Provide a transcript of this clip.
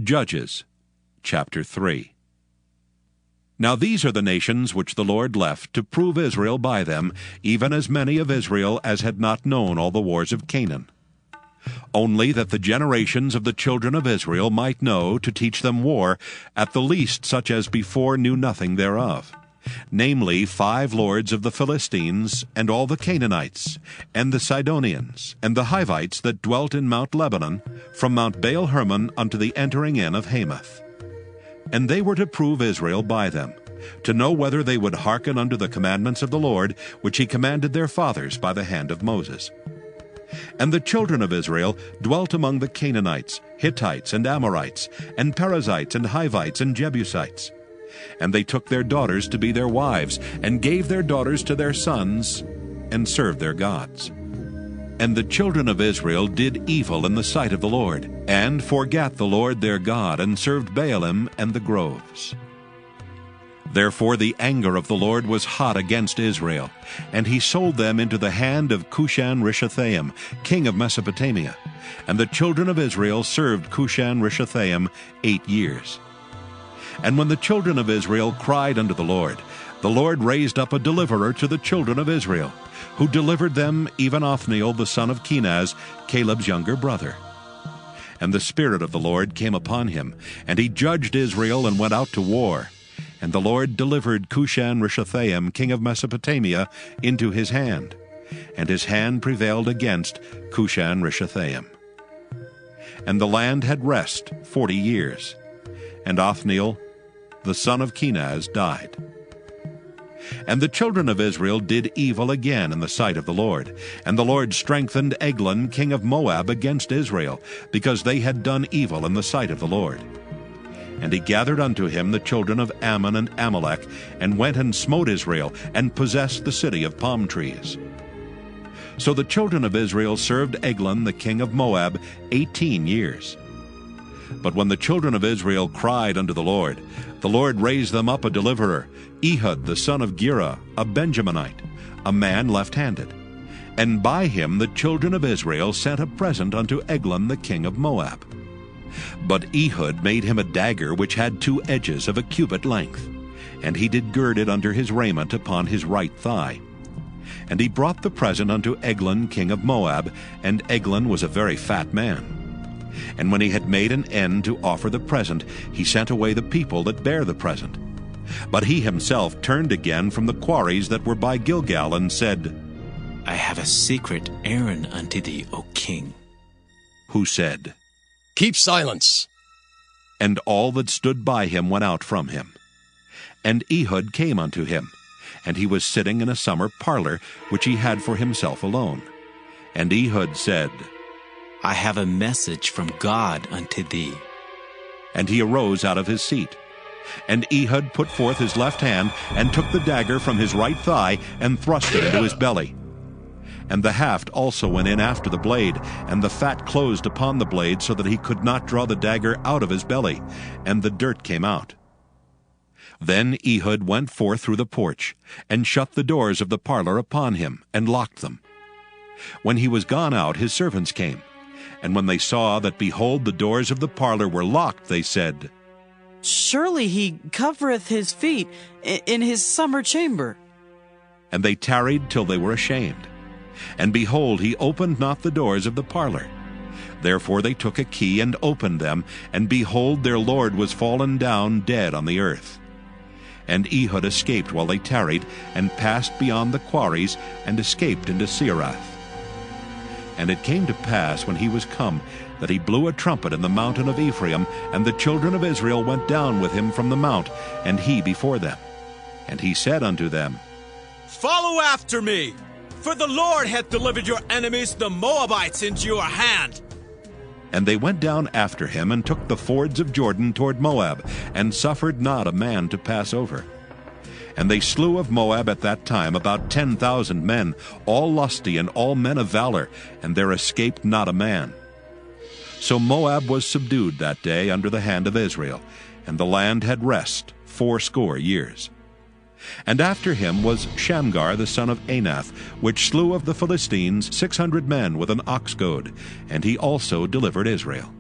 Judges, chapter 3. Now these are the nations which the Lord left to prove Israel by them, even as many of Israel as had not known all the wars of Canaan. Only that the generations of the children of Israel might know, to teach them war, at the least such as before knew nothing thereof, namely 5 lords of the Philistines, and all the Canaanites, and the Sidonians, and the Hivites that dwelt in Mount Lebanon, from Mount Baal-Hermon unto the entering in of Hamath. And they were to prove Israel by them, to know whether they would hearken unto the commandments of the Lord, which he commanded their fathers by the hand of Moses. And the children of Israel dwelt among the Canaanites, Hittites, and Amorites, and Perizzites, and Hivites, and Jebusites. And they took their daughters to be their wives, and gave their daughters to their sons, and served their gods. And the children of Israel did evil in the sight of the Lord, and forgat the Lord their God, and served Baalim and the groves. Therefore the anger of the Lord was hot against Israel, and he sold them into the hand of Cushan-Rishathaim, king of Mesopotamia. And the children of Israel served Cushan-Rishathaim 8 years. And when the children of Israel cried unto the Lord raised up a deliverer to the children of Israel, who delivered them, even Othniel the son of Kenaz, Caleb's younger brother. And the Spirit of the Lord came upon him, and he judged Israel and went out to war. And the Lord delivered Cushan-Rishathaim, king of Mesopotamia, into his hand, and his hand prevailed against Cushan-Rishathaim. And the land had rest 40 years, and Othniel the son of Kenaz died. And the children of Israel did evil again in the sight of the Lord, and the Lord strengthened Eglon king of Moab against Israel, because they had done evil in the sight of the Lord. And he gathered unto him the children of Ammon and Amalek, and went and smote Israel, and possessed the city of palm trees. So the children of Israel served Eglon the king of Moab 18 years. But when the children of Israel cried unto the Lord raised them up a deliverer, Ehud the son of Gera, a Benjaminite, a man left-handed. And by him the children of Israel sent a present unto Eglon the king of Moab. But Ehud made him a dagger which had 2 edges of a cubit length, and he did gird it under his raiment upon his right thigh. And he brought the present unto Eglon king of Moab, and Eglon was a very fat man. And when he had made an end to offer the present, he sent away the people that bare the present. But he himself turned again from the quarries that were by Gilgal, and said, I have a secret errand unto thee, O king. Who said, Keep silence. And all that stood by him went out from him. And Ehud came unto him, and he was sitting in a summer parlor, which he had for himself alone. And Ehud said, I have a message from God unto thee. And he arose out of his seat. And Ehud put forth his left hand, and took the dagger from his right thigh, and thrust it into his belly. And the haft also went in after the blade, and the fat closed upon the blade, so that he could not draw the dagger out of his belly, and the dirt came out. Then Ehud went forth through the porch, and shut the doors of the parlor upon him, and locked them. When he was gone out, his servants came. And when they saw that, behold, the doors of the parlor were locked, they said, Surely he covereth his feet in his summer chamber. And they tarried till they were ashamed. And behold, he opened not the doors of the parlor. Therefore they took a key and opened them, and behold, their lord was fallen down dead on the earth. And Ehud escaped while they tarried, and passed beyond the quarries, and escaped into Seirath. And it came to pass, when he was come, that he blew a trumpet in the mountain of Ephraim, and the children of Israel went down with him from the mount, and he before them. And he said unto them, Follow after me, for the Lord hath delivered your enemies, the Moabites, into your hand. And they went down after him, and took the fords of Jordan toward Moab, and suffered not a man to pass over. And they slew of Moab at that time about 10,000 men, all lusty and all men of valor, and there escaped not a man. So Moab was subdued that day under the hand of Israel, and the land had rest 80 years. And after him was Shamgar the son of Anath, which slew of the Philistines 600 men with an ox goad, and he also delivered Israel.